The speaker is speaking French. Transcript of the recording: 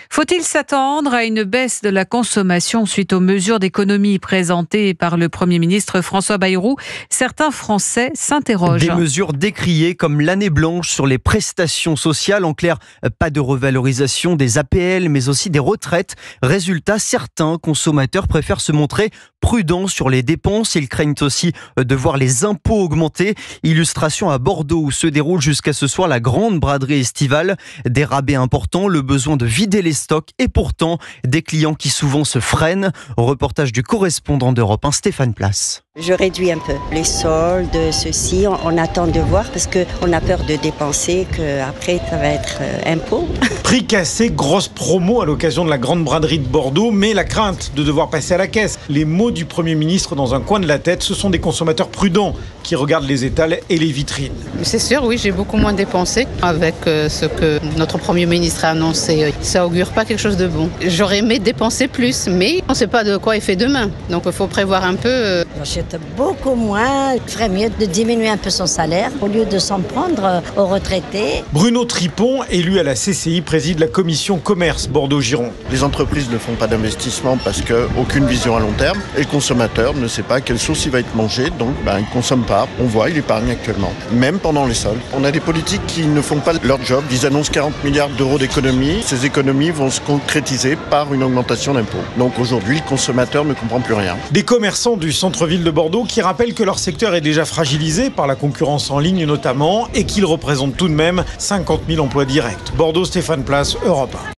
Faut-il s'attendre à une baisse de la consommation suite aux mesures d'économie présentées par le Premier ministre François Bayrou? Certains Français s'interrogent. Des mesures décriées comme l'année blanche sur les prestations sociales. En clair, pas de revalorisation des APL, mais aussi des retraites. Résultat, certains consommateurs préfèrent se montrer prudents sur les dépenses. Ils craignent aussi de voir les impôts augmenter. Illustration à Bordeaux où se déroule jusqu'à ce soir la grande braderie estivale. Des rabais importants, le besoin de vider les stocks et pourtant des clients qui souvent se freinent. Reportage du correspondant d'Europe 1, Stéphane Place. Je réduis un peu les soldes, ceci, on attend de voir parce qu'on a peur de dépenser, qu'après ça va être impôt. Prix cassé, grosse promo à l'occasion de la grande braderie de Bordeaux, mais la crainte de devoir passer à la caisse. Les mots du Premier ministre dans un coin de la tête, ce sont des consommateurs prudents qui regardent les étals et les vitrines. C'est sûr, oui, j'ai beaucoup moins dépensé avec ce que notre Premier ministre a annoncé. Ça augure pas quelque chose de bon. J'aurais aimé dépenser plus, mais on ne sait pas de quoi est fait demain. Donc il faut prévoir un peu. J'achète beaucoup moins. Il ferait mieux de diminuer un peu son salaire au lieu de s'en prendre aux retraités. Bruno Tripon, élu à la CCI, préside la commission commerce Bordeaux-Gironde. Les entreprises ne font pas d'investissement parce qu'aucune vision à long terme. Et le consommateur ne sait pas à quelle sauce il va être mangé, donc il ne consomme pas. On voit, il épargne actuellement. Même pendant les soldes. On a des politiques qui ne font pas leur job. Ils annoncent 40 milliards d'euros d'économies. Ces économies vont se concrétiser par une augmentation d'impôts. Donc aujourd'hui, le consommateur ne comprend plus rien. Des commerçants du centre-ville de Bordeaux qui rappellent que leur secteur est déjà fragilisé par la concurrence en ligne notamment et qu'ils représentent tout de même 50 000 emplois directs. Bordeaux, Stéphane Place, Europe 1.